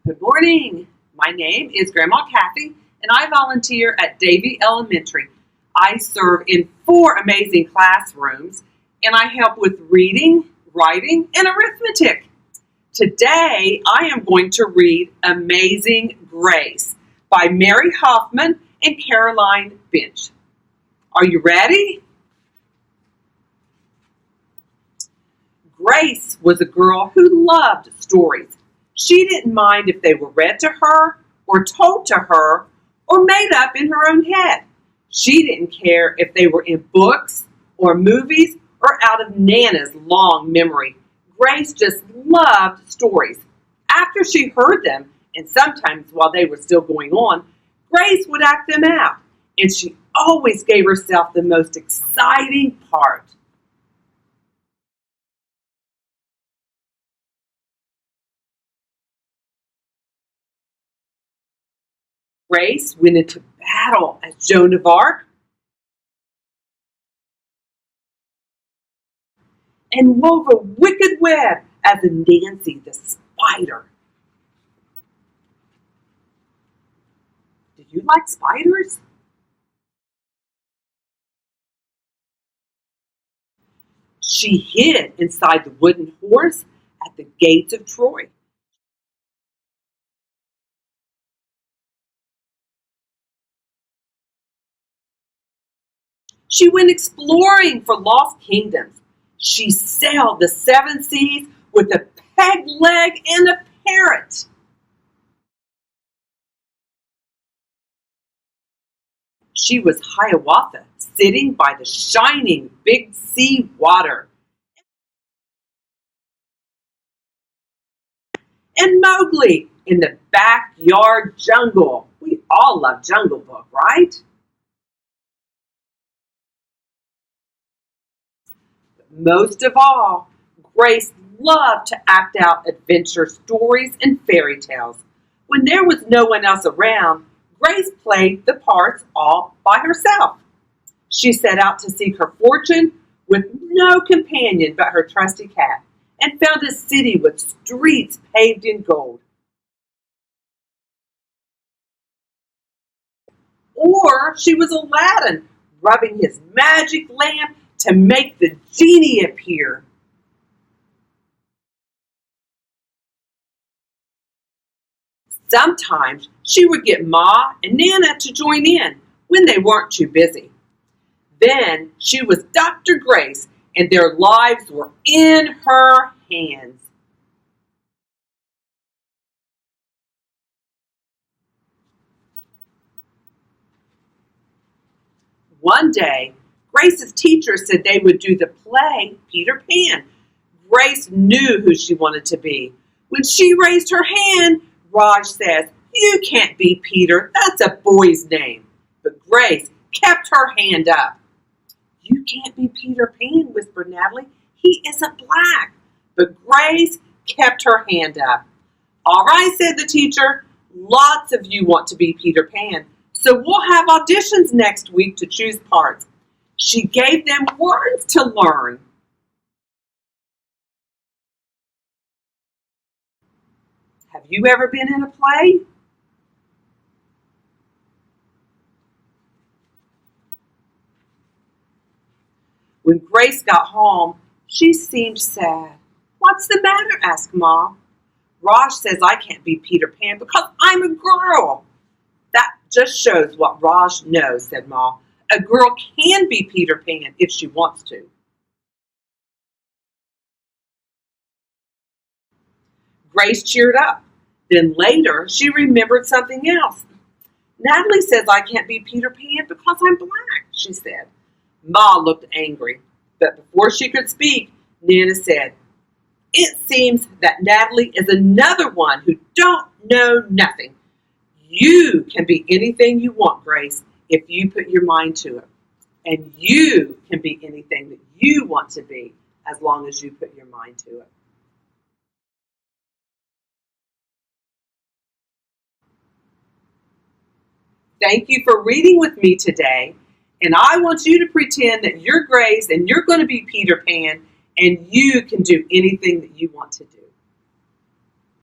Good morning. My name is Grandma Kathy, and I volunteer at Davie Elementary. I serve in 4 amazing classrooms, and I help with reading, writing, and arithmetic. Today, I am going to read Amazing Grace by Mary Hoffman and Caroline Binch. Are you ready? Grace was a girl who loved stories. She didn't mind if they were read to her, or told to her, or made up in her own head. She didn't care if they were in books, or movies, or out of Nana's long memory. Grace just loved stories. After she heard them, and sometimes while they were still going on, Grace would act them out, and she always gave herself the most exciting part. Grace went into battle as Joan of Arc and wove a wicked web as Nancy the spider. Do you like spiders? She hid inside the wooden horse at the gates of Troy. She went exploring for lost kingdoms. She sailed the 7 seas with a peg leg and a parrot. She was Hiawatha, sitting by the shining big sea water. And Mowgli in the backyard jungle. We all love Jungle Book, right? Most of all, Grace loved to act out adventure stories and fairy tales. When there was no one else around, Grace played the parts all by herself. She set out to seek her fortune with no companion but her trusty cat, and found a city with streets paved in gold. Or she was Aladdin, rubbing his magic lamp to make the genie appear. Sometimes she would get Ma and Nana to join in when they weren't too busy. Then she was Dr. Grace, and their lives were in her hands. One day, Grace's teacher said they would do the play Peter Pan. Grace knew who she wanted to be. When she raised her hand, Raj says, "You can't be Peter, that's a boy's name." But Grace kept her hand up. "You can't be Peter Pan," whispered Natalie. "He isn't black." But Grace kept her hand up. "All right," said the teacher. "Lots of you want to be Peter Pan, so we'll have auditions next week to choose parts." She gave them words to learn. Have you ever been in a play? When Grace got home, she seemed sad. "What's the matter?" asked Ma. "Raj says I can't be Peter Pan because I'm a girl." "That just shows what Raj knows," said Ma. "A girl can be Peter Pan if she wants to." Grace cheered up. Then later, she remembered something else. "Natalie says I can't be Peter Pan because I'm black," she said. Ma looked angry, but before she could speak, Nana said, "It seems that Natalie is another one who don't know nothing. You can be anything you want, Grace, if you put your mind to it. And you can be anything that you want to be as long as you put your mind to it." Thank you for reading with me today. And I want you to pretend that you're Grace and you're going to be Peter Pan, and you can do anything that you want to do.